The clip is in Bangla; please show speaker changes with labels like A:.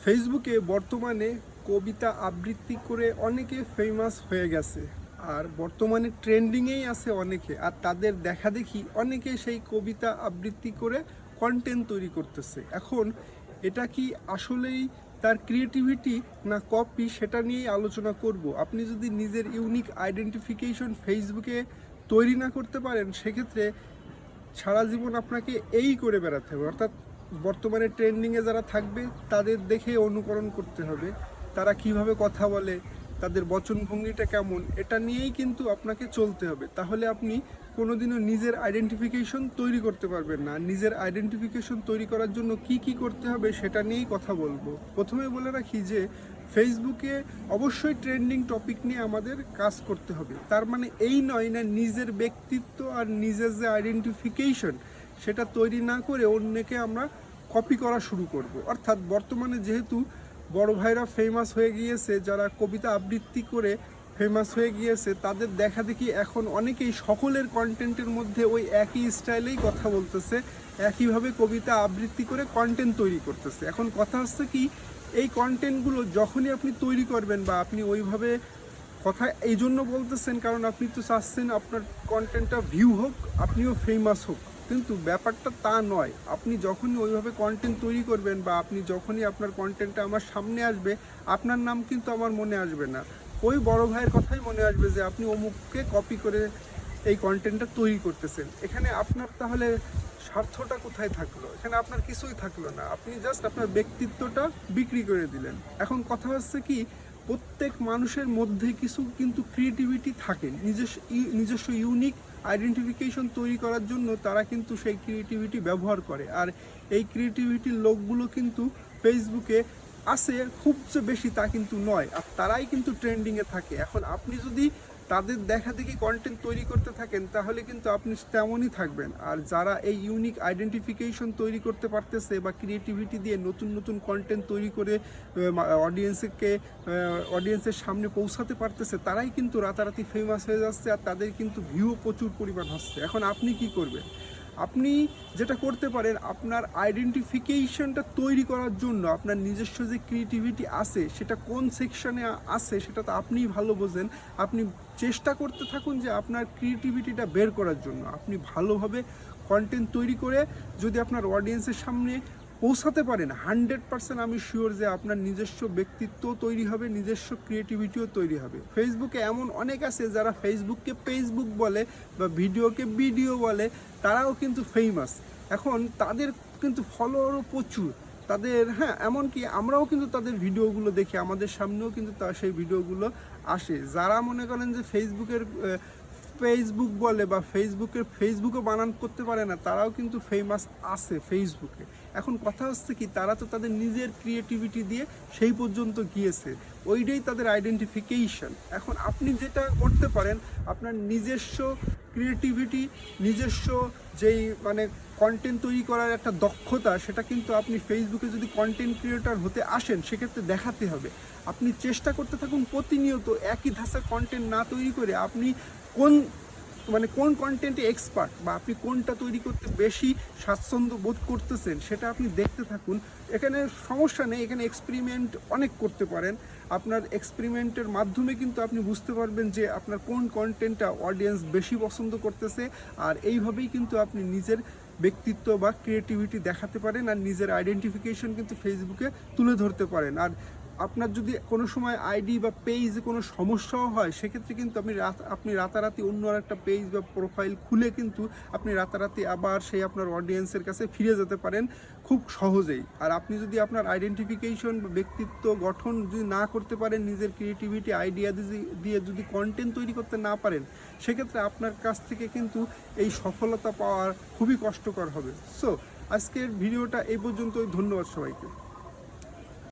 A: ফেসবুকে বর্তমানে কবিতা আবৃত্তি করে অনেকে ফেমাস হয়ে গেছে। আর বর্তমানে ট্রেন্ডিংয়েই আছে অনেকে, আর তাদের দেখাদেখি অনেকে সেই কবিতা আবৃত্তি করে কন্টেন্ট তৈরি করতেছে। এখন এটা কি আসলেই তার ক্রিয়েটিভিটি না কপি, সেটা নিয়েই আলোচনা করব। আপনি যদি নিজের ইউনিক আইডেন্টিফিকেশন ফেসবুকে তৈরি না করতে পারেন, সেক্ষেত্রে সারা জীবন আপনাকে এই করে বেড়াতে হবে। অর্থাৎ বর্তমানে ট্রেন্ডিংয়ে যারা থাকবে তাদের দেখে অনুকরণ করতে হবে। তারা কিভাবে কথা বলে, তাদের বচনভঙ্গিটা কেমন, এটা নিয়েই কিন্তু আপনাকে চলতে হবে। তাহলে আপনি কোনোদিনও নিজের আইডেন্টিফিকেশন তৈরি করতে পারবেন না। নিজের আইডেন্টিফিকেশন তৈরি করার জন্য কি কি করতে হবে সেটা নিয়েই কথা বলবো। প্রথমে বলে রাখি যে ফেসবুকে অবশ্যই ট্রেন্ডিং টপিক নিয়ে আমাদের কাজ করতে হবে। তার মানে এই নয় না নিজের ব্যক্তিত্ব আর নিজের যে আইডেন্টিফিকেশন সেটা তৈরি না করে অন্যকে আমরা কপি করা শুরু করব। অর্থাৎ বর্তমানে যেহেতু বড় ভাইরা ফেমাস হয়ে গিয়েছে, যারা কবিতা আবৃত্তি করে ফেমাস হয়ে গিয়েছে, তাদের দেখা দেখি এখন অনেকেই সকলের কন্টেন্টের মধ্যে ওই একই স্টাইলেই কথা বলতেছে, একইভাবে কবিতা আবৃত্তি করে কন্টেন্ট তৈরি করতেছে। এখন কথা হচ্ছে কি, এই কন্টেন্টগুলো যখনই আপনি তৈরি করবেন বা আপনি ওইভাবে কথা এই জন্য বলতেছেন কারণ আপনি তো চাচ্ছেন আপনার কন্টেন্টটা ভিউ হোক, আপনিও ফেমাস হোক, কিন্তু ব্যাপারটা তা নয়। আপনি যখনই ওইভাবে কন্টেন্ট তৈরি করবেন বা আপনি যখনই আপনার কন্টেন্টটা আমার সামনে আসবে, আপনার নাম কিন্তু আমার মনে আসবে না, ওই বড় ভাইয়ের কথাই মনে আসবে যে আপনি অমুককে কপি করে এই কন্টেন্টটা তৈরি করতেছেন। এখানে আপনার তাহলে স্বার্থটা কোথায় থাকলো? এখানে আপনার কিছুই থাকলো না, আপনি জাস্ট আপনার ব্যক্তিত্বটা বিক্রি করে দিলেন। এখন কথা হচ্ছে কি, প্রত্যেক মানুষের মধ্যে কিছু কিন্তু ক্রিয়েটিভিটি থাকে, নিজস্ব ইউনিক আইডেন্টিফিকেশন তৈরি করার জন্য তারা কিন্তু সেই ক্রিয়েটিভিটি ব্যবহার করে। আর এই ক্রিয়েটিভিটির লোকগুলো কিন্তু ফেসবুকে আছে, খুব যে বেশি তা কিন্তু নয়, আর তারাই কিন্তু ট্রেন্ডিংয়ে থাকে। এখন আপনি যদি তাদের দেখা দেখি কন্টেন্ট তৈরি করতে থাকেন, তাহলে কিন্তু আপনি তেমনই থাকবেন। আর যারা এই ইউনিক আইডেন্টিফিকেশন তৈরি করতে পারতেছে বা ক্রিয়েটিভিটি দিয়ে নতুন নতুন কন্টেন্ট তৈরি করে অডিয়েন্সের সামনে পৌঁছাতে পারতেছে, তারাই কিন্তু রাতারাতি ফেমাস হয়ে যাচ্ছে, আর তাদের কিন্তু ভিউও প্রচুর পরিমাণ হচ্ছে। এখন আপনি কি করবেন? আপনি যেটা করতে পারেন, আপনার আইডেন্টিফিকেশনটা তৈরি করার জন্য আপনার নিজস্ব যে ক্রিয়েটিভিটি আছে সেটা কোন সেকশনে আছে সেটা তো আপনিই ভালো বোঝেন। আপনি চেষ্টা করতে থাকুন যে আপনার ক্রিয়েটিভিটিটা বের করার জন্য। আপনি ভালোভাবে কন্টেন্ট তৈরি করে যদি আপনার অডিয়েন্সের সামনে পৌঁছাতে পারেন, 100% আমি শিওর যে আপনার নিজস্ব ব্যক্তিত্ব তৈরি হবে, নিজস্ব ক্রিয়েটিভিটিও তৈরি হবে। ফেসবুকে এমন অনেক আছে যারা ফেসবুককে ফেসবুক বলে বা ভিডিওকে ভিডিও বলে, তারাও কিন্তু ফেমাস। এখন তাদের কিন্তু ফলোয়ারও প্রচুর তাদের, হ্যাঁ, এমনকি আমরাও কিন্তু তাদের ভিডিওগুলো দেখি, আমাদের সামনেও কিন্তু তার সেই ভিডিওগুলো আসে। যারা মনে করেন যে ফেসবুক বলে বা ফেসবুকও বানান করতে পারে না, তারাও কিন্তু ফেমাস আছে ফেসবুকে। এখন কথা হচ্ছে কি, তারা তো তাদের নিজের ক্রিয়েটিভিটি দিয়ে সেই পর্যন্ত গিয়েছে, ওইটাই তাদের আইডেন্টিফিকেশন। এখন আপনি যেটা করতে পারেন, আপনার নিজস্ব ক্রিয়েটিভিটি, নিজস্ব যেই মানে কন্টেন্ট তৈরি করার একটা দক্ষতা, সেটা কিন্তু আপনি ফেসবুকে যদি কন্টেন্ট ক্রিয়েটর হতে আসেন সেক্ষেত্রে দেখাতে হবে। আপনি চেষ্টা করতে থাকুন প্রতিনিয়ত একই ধাঁচের কন্টেন্ট না তৈরি করে আপনি কোন কোন কন্টেন্টে এক্সপার্ট বা আপনি কোনটা তৈরি করতে বেশি স্বাচ্ছন্দ্য বোধ করতেছেন সেটা আপনি দেখতে থাকুন। এখানে সমস্যা নেই, এখানে এক্সপেরিমেন্ট অনেক করতে পারেন। আপনার এক্সপেরিমেন্টের মাধ্যমে কিন্তু আপনি বুঝতে পারবেন যে আপনার কোন কন্টেন্টটা অডিয়েন্স বেশি পছন্দ করতেছে, আর এইভাবেই কিন্তু আপনি নিজের ব্যক্তিত্ব বা ক্রিয়েটিভিটি দেখাতে পারেন আর নিজের আইডেন্টিফিকেশন কিন্তু ফেসবুকে তুলে ধরতে পারেন। আর আপনার যদি কোনো সময় আইডি বা পেজে কোনো সমস্যাও হয়, সেক্ষেত্রে কিন্তু আপনি রাতারাতি অন্য একটা পেজ বা প্রোফাইল খুলে কিন্তু আপনি রাতারাতি আবার সেই আপনার অডিয়েন্সের কাছে ফিরে যেতে পারেন খুব সহজেই। আর আপনি যদি আপনার আইডেন্টিফিকেশন বা ব্যক্তিত্ব গঠন যদি না করতে পারেন, নিজের ক্রিয়েটিভিটি আইডিয়া দিয়ে যদি কন্টেন্ট তৈরি করতে না পারেন, সেক্ষেত্রে আপনার কাছ থেকে কিন্তু এই সফলতা পাওয়ার খুবই কষ্টকর হবে। সো আজকের ভিডিওটা এই পর্যন্তই। ধন্যবাদ সবাইকে।